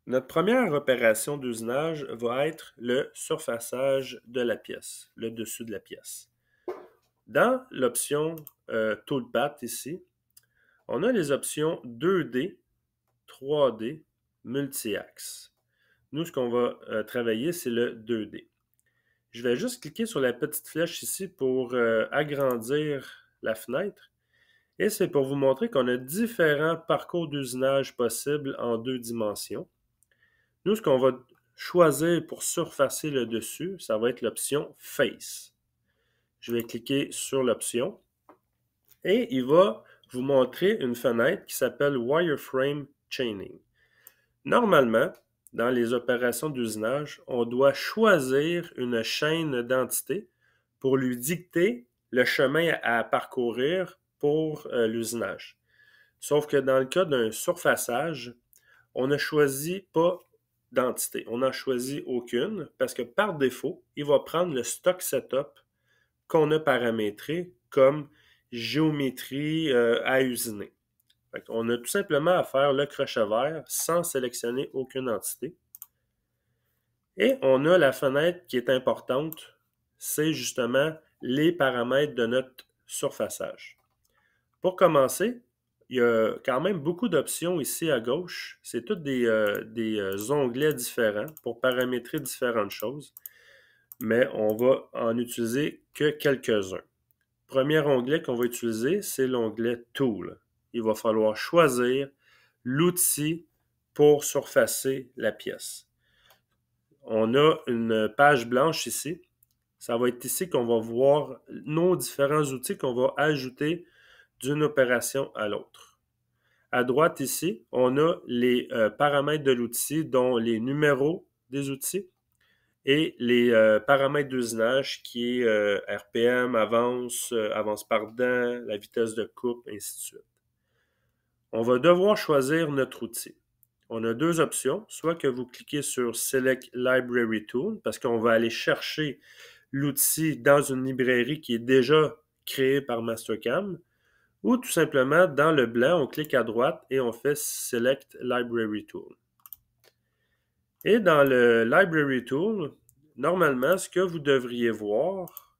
Notre première opération d'usinage va être le surfaçage de la pièce, le dessus de la pièce. Dans l'option Toolpath ici, on a les options 2D, 3D, multi-axe. Nous, ce qu'on va travailler, c'est le 2D. Je vais juste cliquer sur la petite flèche ici pour agrandir la fenêtre. Et c'est pour vous montrer qu'on a différents parcours d'usinage possibles en 2 dimensions. Nous, ce qu'on va choisir pour surfacer le dessus, ça va être l'option Face. Je vais cliquer sur l'option et il va vous montrer une fenêtre qui s'appelle Wireframe Chaining. Normalement, dans les opérations d'usinage, on doit choisir une chaîne d'entités pour lui dicter le chemin à parcourir pour l'usinage. Sauf que dans le cas d'un surfaçage, on ne choisit pas d'entité. On n'en choisit aucune parce que par défaut, il va prendre le stock setup qu'on a paramétré comme géométrie à usiner. On a tout simplement à faire le crochet vert sans sélectionner aucune entité. Et on a la fenêtre qui est importante, c'est justement les paramètres de notre surfaçage. Pour commencer, il y a quand même beaucoup d'options ici à gauche. C'est tous des onglets différents pour paramétrer différentes choses, mais on va en utiliser que quelques-uns. Premier onglet qu'on va utiliser, c'est l'onglet Tool. Il va falloir choisir l'outil pour surfacer la pièce. On a une page blanche ici. Ça va être ici qu'on va voir nos différents outils qu'on va ajouter d'une opération à l'autre. À droite ici, on a les paramètres de l'outil, dont les numéros des outils et les paramètres d'usinage qui est RPM, avance par dent, la vitesse de coupe, ainsi de suite. On va devoir choisir notre outil. On a deux options, soit que vous cliquez sur Select Library Tool, parce qu'on va aller chercher l'outil dans une librairie qui est déjà créée par Mastercam, ou tout simplement, dans le blanc, on clique à droite et on fait Select Library Tool. Et dans le Library Tool, normalement, ce que vous devriez voir,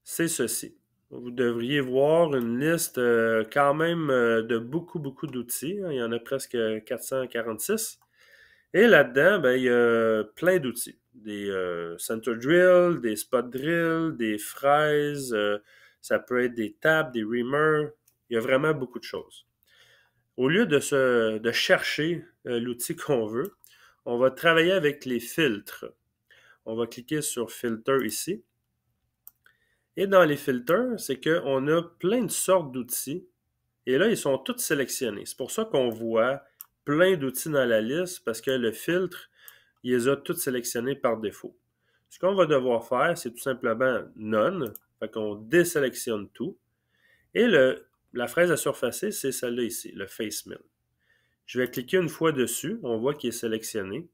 c'est ceci. Vous devriez voir une liste quand même de beaucoup d'outils. Il y en a presque 446. Et là-dedans, ben, il y a plein d'outils. Des center drill, des spot drill, des fraises, ça peut être des tabs, des reamers. Il y a vraiment beaucoup de choses. Au lieu de chercher l'outil qu'on veut, on va travailler avec les filtres. On va cliquer sur Filter ici. Et dans les filtres, c'est qu'on a plein de sortes d'outils. Et là, ils sont tous sélectionnés. C'est pour ça qu'on voit plein d'outils dans la liste parce que le filtre, il les a tous sélectionnés par défaut. Ce qu'on va devoir faire, c'est tout simplement None. Fait qu'on désélectionne tout. Et la fraise à surfacer, c'est celle-là ici, le Face Mill. Je vais cliquer une fois dessus. On voit qu'il est sélectionné.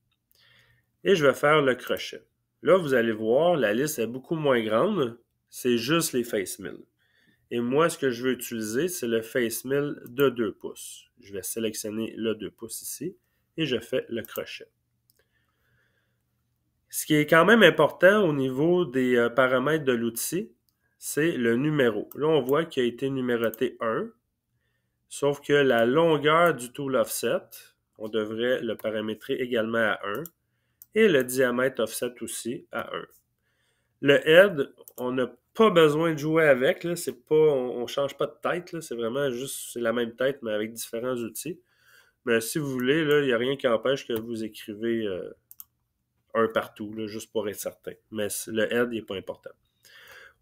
Et je vais faire le crochet. Là, vous allez voir, la liste est beaucoup moins grande. C'est juste les Face Mill. Et moi, ce que je veux utiliser, c'est le Face Mill de 2 pouces. Je vais sélectionner le 2 pouces ici et je fais le crochet. Ce qui est quand même important au niveau des paramètres de l'outil, c'est le numéro. Là, on voit qu'il a été numéroté 1, sauf que la longueur du tool offset, on devrait le paramétrer également à 1, et le diamètre offset aussi à 1. Le head, on n'a pas besoin de jouer avec, là. C'est pas, on ne change pas de tête, c'est vraiment juste c'est la même tête, mais avec différents outils. Mais si vous voulez, là, il n'y a rien qui empêche que vous écrivez un partout, là, juste pour être certain. Mais le head n'est pas important.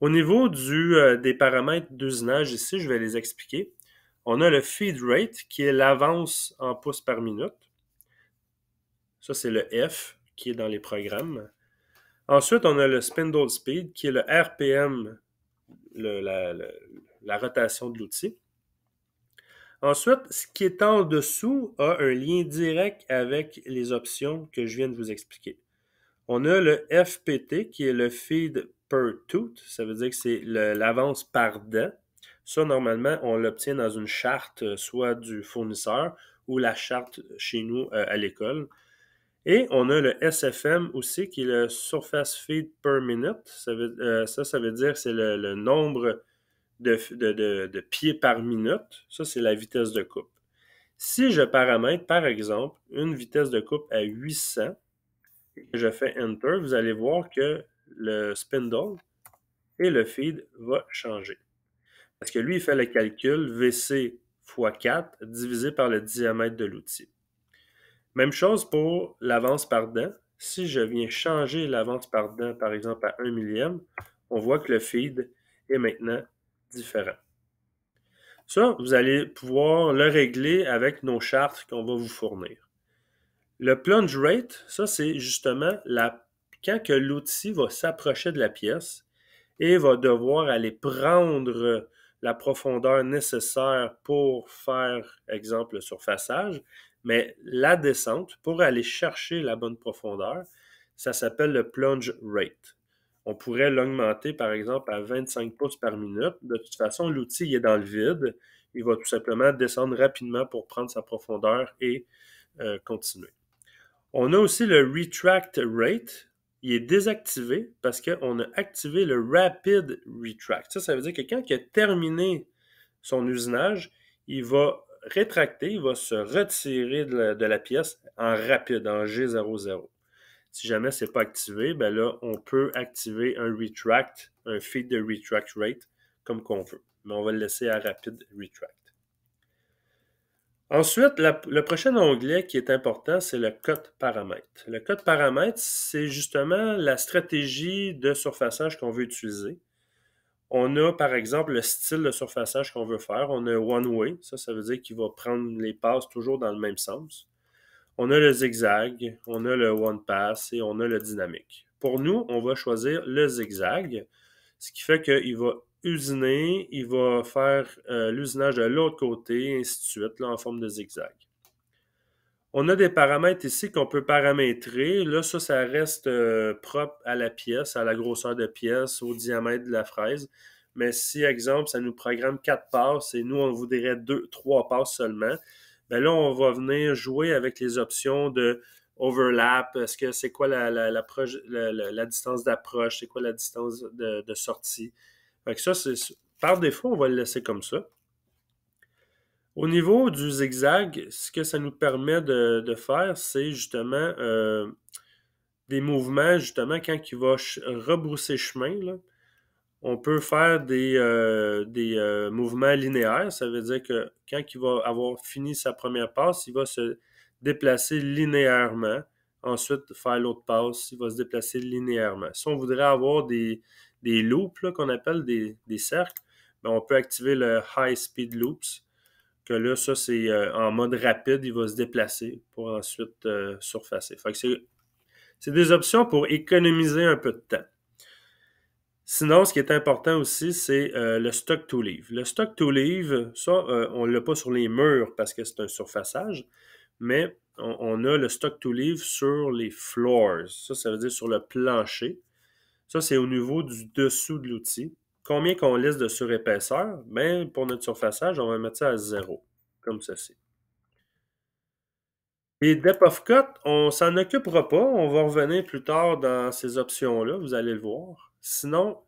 Au niveau des paramètres d'usinage ici, je vais les expliquer. On a le feed rate, qui est l'avance en pouces par minute. Ça, c'est le F, qui est dans les programmes. Ensuite, on a le spindle speed, qui est le RPM, la rotation de l'outil. Ensuite, ce qui est en dessous a un lien direct avec les options que je viens de vous expliquer. On a le FPT, qui est le feed per tooth. Ça veut dire que c'est l'avance par dent. Ça, normalement, on l'obtient dans une charte, soit du fournisseur ou la charte chez nous à l'école. Et on a le SFM aussi, qui est le Surface Feed per Minute. Ça veut dire que c'est le nombre de pieds par minute. Ça, c'est la vitesse de coupe. Si je paramètre, par exemple, une vitesse de coupe à 800, et que je fais Enter, vous allez voir que le spindle et le feed va changer. Parce que lui, il fait le calcul VC fois 4 divisé par le diamètre de l'outil. Même chose pour l'avance par dent. Si je viens changer l'avance par dent, par exemple, à 1 millième, on voit que le feed est maintenant différent. Ça, vous allez pouvoir le régler avec nos chartes qu'on va vous fournir. Le plunge rate, ça, c'est justement quand que l'outil va s'approcher de la pièce et va devoir aller prendre la profondeur nécessaire pour faire, exemple, le surfaçage, mais la descente, pour aller chercher la bonne profondeur, ça s'appelle le plunge rate. On pourrait l'augmenter, par exemple, à 25 pouces par minute. De toute façon, l'outil est dans le vide. Il va tout simplement descendre rapidement pour prendre sa profondeur et continuer. On a aussi le retract rate. Il est désactivé parce qu'on a activé le rapid retract. Ça veut dire que quand il a terminé son usinage, il va rétracter, il va se retirer de la pièce en rapide, en G00. Si jamais ce n'est pas activé, ben là, on peut activer un retract, un feed de retract rate, comme qu'on veut. Mais on va le laisser à rapid retract. Ensuite, le prochain onglet qui est important, c'est le cut paramètre. Le cut paramètre, c'est justement la stratégie de surfaçage qu'on veut utiliser. On a, par exemple, le style de surfaçage qu'on veut faire. On a one way, ça veut dire qu'il va prendre les passes toujours dans le même sens. On a le zigzag, on a le one pass et on a le dynamique. Pour nous, on va choisir le zigzag, ce qui fait qu'il va usiner, il va faire l'usinage de l'autre côté, et ainsi de suite, là, en forme de zigzag. On a des paramètres ici qu'on peut paramétrer. Là, ça reste propre à la pièce, à la grosseur de pièce, au diamètre de la fraise. Mais si, exemple, ça nous programme 4 passes et nous, on voudrait 3 passes seulement, ben là, on va venir jouer avec les options de overlap. Est-ce que c'est quoi la distance d'approche? C'est quoi la distance de sortie? Fait que ça, par défaut, on va le laisser comme ça. Au niveau du zigzag, ce que ça nous permet de faire, c'est justement des mouvements, justement, quand il va rebrousser chemin, là, on peut faire des mouvements linéaires. Ça veut dire que quand il va avoir fini sa première passe, il va se déplacer linéairement. Ensuite, faire l'autre passe, il va se déplacer linéairement. Si on voudrait avoir des loops, qu'on appelle des cercles, ben on peut activer le High Speed Loops. Que là, ça, c'est en mode rapide, il va se déplacer pour ensuite surfacer. Fait que c'est des options pour économiser un peu de temps. Sinon, ce qui est important aussi, c'est le stock to leave. Le stock to leave, ça, on ne l'a pas sur les murs parce que c'est un surfaçage, mais on a le stock to leave sur les floors. Ça veut dire sur le plancher. Ça, c'est au niveau du dessous de l'outil. Combien qu'on laisse de surépaisseur? Ben, pour notre surfaçage, on va mettre ça à 0, comme ceci. Les depth of cut, on s'en occupera pas. On va revenir plus tard dans ces options-là, vous allez le voir. Sinon,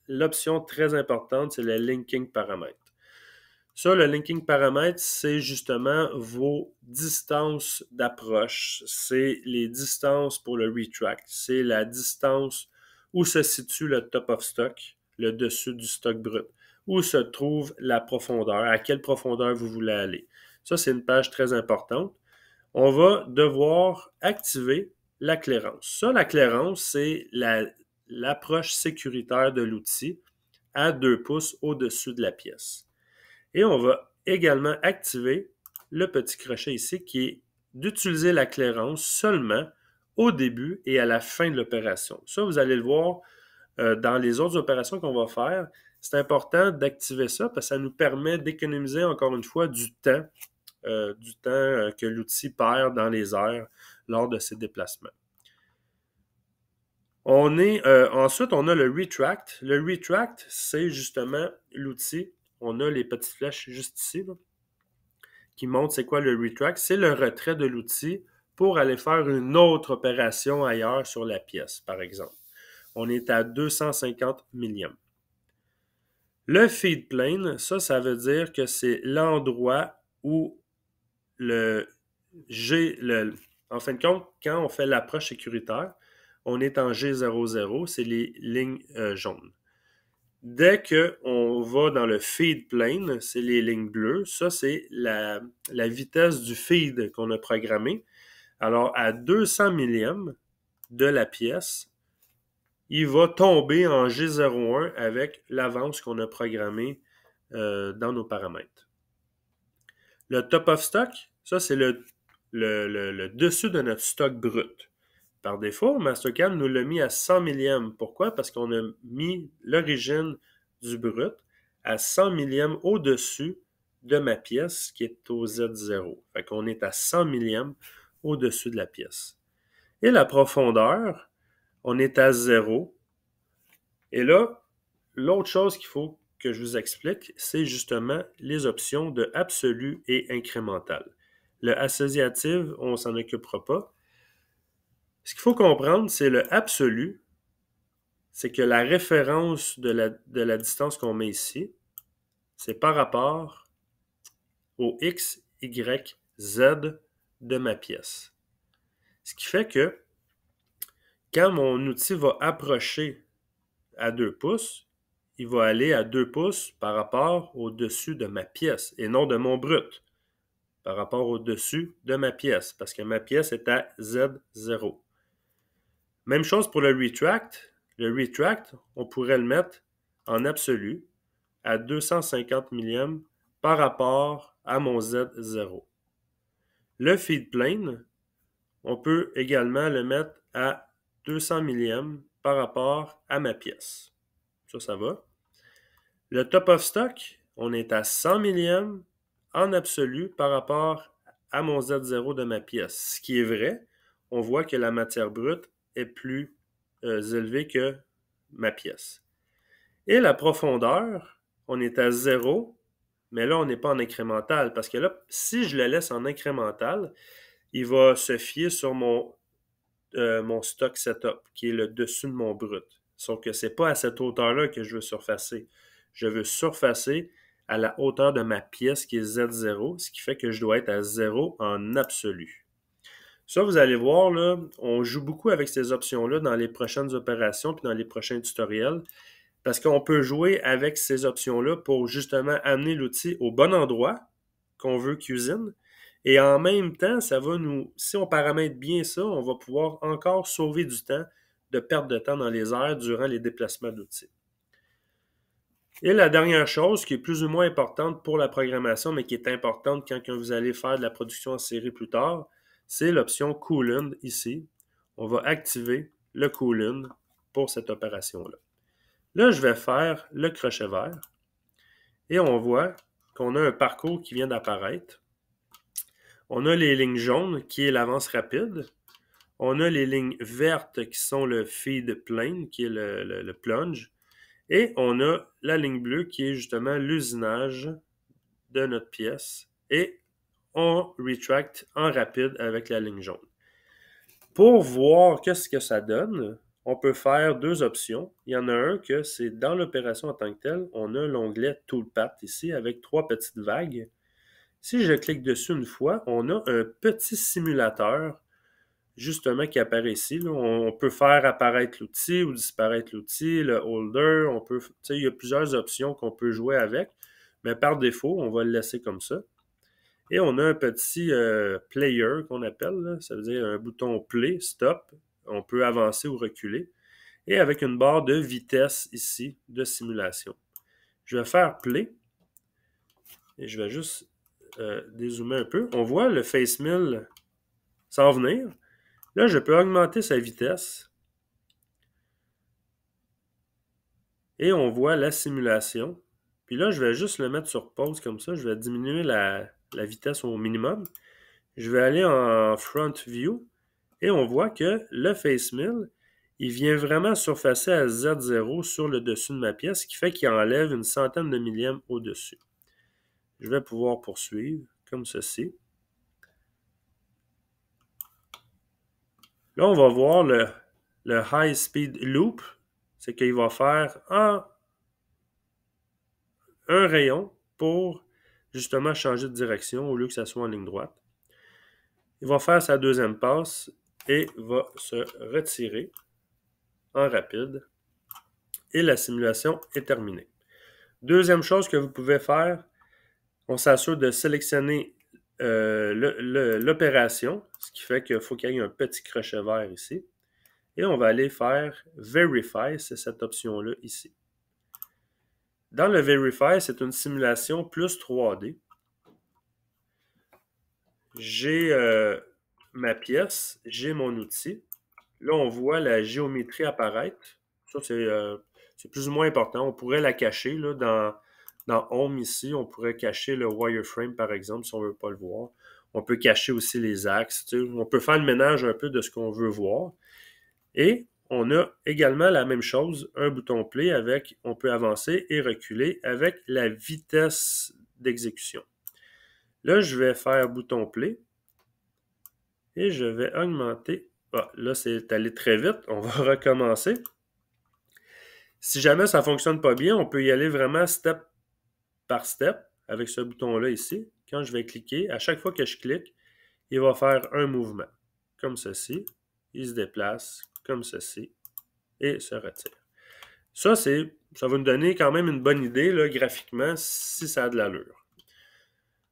l'option très importante, c'est le linking paramètre. Ça, le linking paramètre, c'est justement vos distances d'approche. C'est les distances pour le retract. C'est la distance où se situe le top of stock, le dessus du stock brut. Où se trouve la profondeur, à quelle profondeur vous voulez aller. Ça, c'est une page très importante. On va devoir activer la clairance. Ça, la clairance, c'est l'approche sécuritaire de l'outil à 2 pouces au-dessus de la pièce. Et on va également activer le petit crochet ici qui est d'utiliser la clairance seulement au début et à la fin de l'opération. Ça, vous allez le voir dans les autres opérations qu'on va faire. C'est important d'activer ça parce que ça nous permet d'économiser encore une fois du temps que l'outil perd dans les airs lors de ses déplacements. Ensuite, on a le retract. Le retract, c'est justement l'outil. On a les petites flèches juste ici, là, qui montre c'est quoi le retract, c'est le retrait de l'outil pour aller faire une autre opération ailleurs sur la pièce, par exemple. On est à 250 millièmes. Le feed plane, ça veut dire que c'est l'endroit où en fin de compte, quand on fait l'approche sécuritaire, on est en G00, c'est les lignes jaunes. Dès qu'on va dans le feed plane, c'est les lignes bleues. Ça, c'est la vitesse du feed qu'on a programmé. Alors, à 200 millièmes de la pièce, il va tomber en G01 avec l'avance qu'on a programmée dans nos paramètres. Le top of stock, ça, c'est le dessus de notre stock brut. Par défaut, Mastercam nous l'a mis à 100 millièmes. Pourquoi? Parce qu'on a mis l'origine du brut à 100 millièmes au-dessus de ma pièce qui est au Z0. Fait qu'on est à 100 millièmes au-dessus de la pièce. Et la profondeur, on est à 0. Et là, l'autre chose qu'il faut que je vous explique, c'est justement les options de absolu et incrémental. Le associative, on ne s'en occupera pas. Ce qu'il faut comprendre, c'est le absolu, c'est que la référence de la distance qu'on met ici, c'est par rapport au X, Y, Z de ma pièce. Ce qui fait que quand mon outil va approcher à 2 pouces, il va aller à 2 pouces par rapport au-dessus de ma pièce et non de mon brut, par rapport au-dessus de ma pièce, parce que ma pièce est à Z0. Même chose pour le retract. Le retract, on pourrait le mettre en absolu à 250 millièmes par rapport à mon Z0. Le feed plane, on peut également le mettre à 200 millièmes par rapport à ma pièce. Ça va. Le top of stock, on est à 100 millièmes en absolu par rapport à mon Z0 de ma pièce. Ce qui est vrai, on voit que la matière brute est plus élevée que ma pièce. Et la profondeur, on est à 0, mais là, on n'est pas en incrémental parce que là, si je le laisse en incrémental, il va se fier sur mon stock setup, qui est le dessus de mon brut. Sauf que ce n'est pas à cette hauteur-là que je veux surfacer. Je veux surfacer à la hauteur de ma pièce qui est Z0, ce qui fait que je dois être à 0 en absolu. Ça, vous allez voir, là, on joue beaucoup avec ces options-là dans les prochaines opérations puis dans les prochains tutoriels parce qu'on peut jouer avec ces options-là pour justement amener l'outil au bon endroit qu'on veut cuisine. Et en même temps, ça va si on paramètre bien ça, on va pouvoir encore sauver du temps de perte de temps dans les airs durant les déplacements d'outils. Et la dernière chose qui est plus ou moins importante pour la programmation, mais qui est importante quand vous allez faire de la production en série plus tard, c'est l'option Coolin ici. On va activer le Coolin pour cette opération-là. Là, je vais faire le crochet vert et on voit qu'on a un parcours qui vient d'apparaître. On a les lignes jaunes qui est l'avance rapide. On a les lignes vertes qui sont le feed plane, qui est le plunge. Et on a la ligne bleue qui est justement l'usinage de notre pièce. Et on retract en rapide avec la ligne jaune. Pour voir qu'est-ce que ça donne, on peut faire deux options. Il y en a un que c'est dans l'opération en tant que telle, on a l'onglet Toolpath ici avec 3 petites vagues. Si je clique dessus une fois, on a un petit simulateur justement qui apparaît ici. Là. On peut faire apparaître l'outil ou disparaître l'outil, le holder. Il y a plusieurs options qu'on peut jouer avec, mais par défaut, on va le laisser comme ça. Et on a un petit player qu'on appelle, là. Ça veut dire un bouton play, stop. On peut avancer ou reculer. Et avec une barre de vitesse ici de simulation. Je vais faire play. Et je vais juste dézoomer un peu. On voit le face mill s'en venir. Là, je peux augmenter sa vitesse. Et on voit la simulation. Puis là, je vais juste le mettre sur pause comme ça. Je vais diminuer la vitesse au minimum. Je vais aller en front view. Et on voit que le face mill, il vient vraiment surfacer à Z0 sur le dessus de ma pièce, ce qui fait qu'il enlève une centaine de millièmes au-dessus. Je vais pouvoir poursuivre comme ceci. Là, on va voir le High Speed Loop. C'est qu'il va faire un rayon pour justement changer de direction au lieu que ça soit en ligne droite. Il va faire sa deuxième passe et va se retirer en rapide. Et la simulation est terminée. Deuxième chose que vous pouvez faire, on s'assure de sélectionner l'opération, ce qui fait qu'il faut qu'il y ait un petit crochet vert ici. Et on va aller faire Verify, c'est cette option-là ici. Dans le Verify, c'est une simulation plus 3D. J'ai ma pièce, j'ai mon outil. Là, on voit la géométrie apparaître. Ça, c'est plus ou moins important. On pourrait la cacher là, dans Home ici. On pourrait cacher le wireframe, par exemple, si on ne veut pas le voir. On peut cacher aussi les axes. On peut faire le ménage un peu de ce qu'on veut voir. Et on a également la même chose, un bouton play avec, on peut avancer et reculer avec la vitesse d'exécution. Là, je vais faire bouton play et je vais augmenter. Ah, là, c'est allé très vite. On va recommencer. Si jamais ça ne fonctionne pas bien, on peut y aller vraiment step par step avec ce bouton-là ici. Quand je vais cliquer, à chaque fois que je clique, il va faire un mouvement. Comme ceci. Il se déplace comme ceci et se retire. Ça va nous donner quand même une bonne idée là, graphiquement si ça a de l'allure.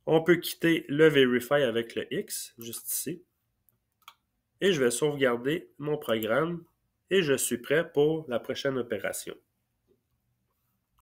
On peut quitter le Verify avec le X, juste ici. Et je vais sauvegarder mon programme et je suis prêt pour la prochaine opération.